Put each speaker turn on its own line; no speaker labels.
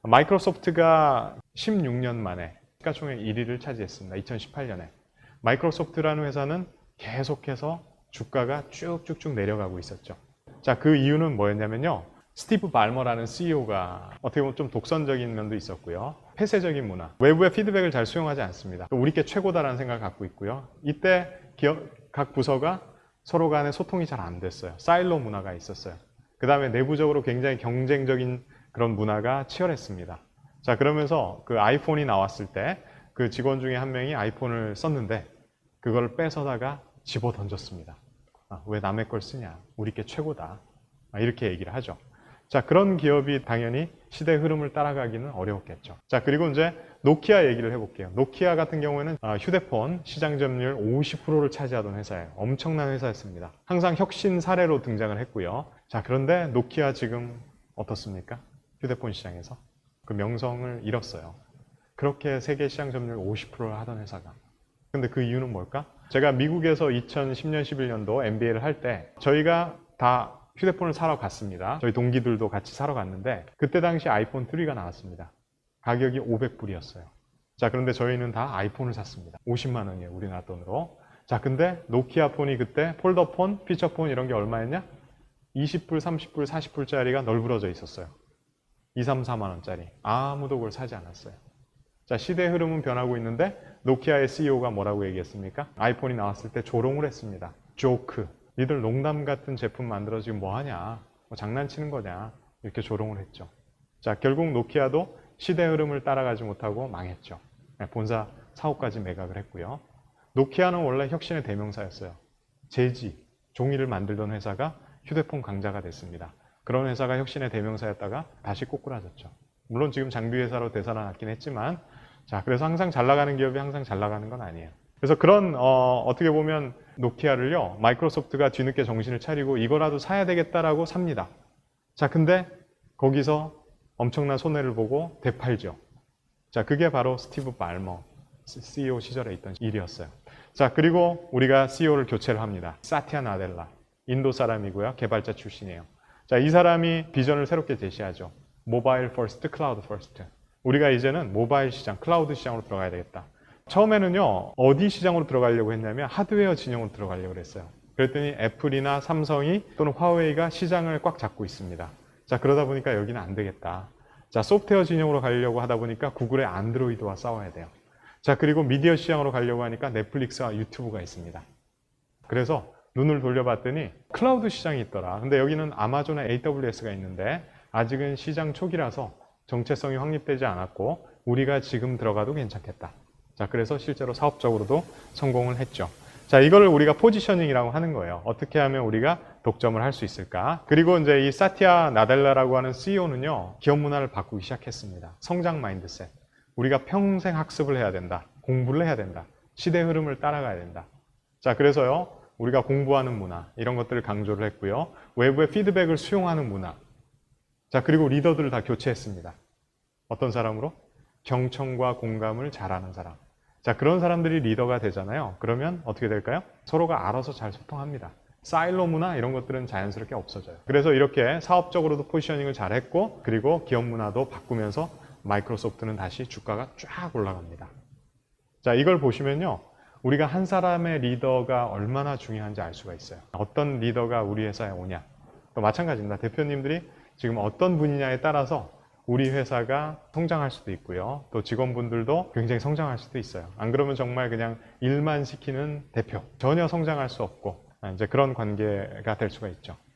마이크로소프트가 16년 만에 시가총액 1위를 차지했습니다. 2018년에. 마이크로소프트라는 회사는 계속해서 주가가 쭉쭉쭉 내려가고 있었죠. 자, 그 이유는 뭐였냐면요. 스티브 발머라는 CEO가 어떻게 보면 좀 독선적인 면도 있었고요. 폐쇄적인 문화, 외부의 피드백을 잘 수용하지 않습니다. 우리 게 최고다라는 생각을 갖고 있고요. 이때 각 부서가 서로 간에 소통이 잘 안 됐어요. 사일로 문화가 있었어요. 그 다음에 내부적으로 굉장히 경쟁적인 그런 문화가 치열했습니다. 자, 그러면서 그 아이폰이 나왔을 때 그 직원 중에 한 명이 아이폰을 썼는데 그걸 뺏어다가 집어 던졌습니다. 왜 남의 걸 쓰냐? 우리 게 최고다. 이렇게 얘기를 하죠. 자, 그런 기업이 당연히 시대 흐름을 따라가기는 어려웠겠죠. 자, 그리고 이제 노키아 얘기를 해볼게요. 노키아 같은 경우에는 휴대폰 시장 점유율 50%를 차지하던 회사예요. 엄청난 회사였습니다. 항상 혁신 사례로 등장을 했고요. 자, 그런데 노키아 지금 어떻습니까? 휴대폰 시장에서 그 명성을 잃었어요. 그렇게 세계 시장 점유율 50%를 하던 회사가. 근데 그 이유는 뭘까? 제가 미국에서 2010년, 11년도 MBA를 할 때 저희가 다 휴대폰을 사러 갔습니다. 저희 동기들도 같이 사러 갔는데 그때 당시 아이폰 3가 나왔습니다. 가격이 500불이었어요. 자, 그런데 저희는 다 아이폰을 샀습니다. 50만 원이에요, 우리나라 돈으로. 자, 근데 노키아 폰이 그때 폴더폰, 피처폰 이런 게 얼마였냐? 20불, 30불, 40불짜리가 널브러져 있었어요. 2, 3, 4만 원짜리. 아무도 그걸 사지 않았어요. 자, 시대 흐름은 변하고 있는데 노키아의 CEO가 뭐라고 얘기했습니까? 아이폰이 나왔을 때 조롱을 했습니다. 조크. 니들 농담 같은 제품 만들어 지금 뭐하냐? 뭐 장난치는 거냐? 이렇게 조롱을 했죠. 자, 결국 노키아도 시대 흐름을 따라가지 못하고 망했죠. 본사 사업까지 매각을 했고요. 노키아는 원래 혁신의 대명사였어요. 제지, 종이를 만들던 회사가 휴대폰 강자가 됐습니다. 그런 회사가 혁신의 대명사였다가 다시 꼬꾸라졌죠. 물론 지금 장비 회사로 되살아났긴 했지만, 자, 그래서 항상 잘 나가는 기업이 항상 잘 나가는 건 아니에요. 그래서 그런 어떻게 보면 노키아를요, 마이크로소프트가 뒤늦게 정신을 차리고 이거라도 사야 되겠다라고 삽니다. 자, 근데 거기서 엄청난 손해를 보고 되팔죠. 자, 그게 바로 스티브 발머 CEO 시절에 있던 일이었어요. 자, 그리고 우리가 CEO를 교체를 합니다. 사티아 나델라, 인도 사람이고요, 개발자 출신이에요. 자, 이 사람이 비전을 새롭게 제시하죠. 모바일 퍼스트, 클라우드 퍼스트. 우리가 이제는 모바일 시장, 클라우드 시장으로 들어가야 되겠다. 처음에는요, 어디 시장으로 들어가려고 했냐면 하드웨어 진영으로 들어가려고 했어요. 그랬더니 애플이나 삼성이 또는 화웨이가 시장을 꽉 잡고 있습니다. 자, 그러다 보니까 여기는 안 되겠다. 자, 소프트웨어 진영으로 가려고 하다 보니까 구글의 안드로이드와 싸워야 돼요. 자, 그리고 미디어 시장으로 가려고 하니까 넷플릭스와 유튜브가 있습니다. 그래서 눈을 돌려봤더니 클라우드 시장이 있더라. 근데 여기는 아마존과 AWS가 있는데 아직은 시장 초기라서 정체성이 확립되지 않았고 우리가 지금 들어가도 괜찮겠다. 자, 그래서 실제로 사업적으로도 성공을 했죠. 자, 이거를 우리가 포지셔닝이라고 하는 거예요. 어떻게 하면 우리가 독점을 할 수 있을까? 그리고 이제 이 사티아 나델라라고 하는 CEO는요, 기업 문화를 바꾸기 시작했습니다. 성장 마인드셋. 우리가 평생 학습을 해야 된다. 공부를 해야 된다. 시대 흐름을 따라가야 된다. 자, 그래서요, 우리가 공부하는 문화, 이런 것들을 강조를 했고요. 외부의 피드백을 수용하는 문화. 자, 그리고 리더들을 다 교체했습니다. 어떤 사람으로? 경청과 공감을 잘하는 사람. 자, 그런 사람들이 리더가 되잖아요. 그러면 어떻게 될까요? 서로가 알아서 잘 소통합니다. 사일로 문화 이런 것들은 자연스럽게 없어져요. 그래서 이렇게 사업적으로도 포지셔닝을 잘했고 그리고 기업 문화도 바꾸면서 마이크로소프트는 다시 주가가 쫙 올라갑니다. 자, 이걸 보시면요. 우리가 한 사람의 리더가 얼마나 중요한지 알 수가 있어요. 어떤 리더가 우리 회사에 오냐. 또 마찬가지입니다. 대표님들이 지금 어떤 분이냐에 따라서 우리 회사가 성장할 수도 있고요. 또 직원분들도 굉장히 성장할 수도 있어요. 안 그러면 정말 그냥 일만 시키는 대표. 전혀 성장할 수 없고 이제 그런 관계가 될 수가 있죠.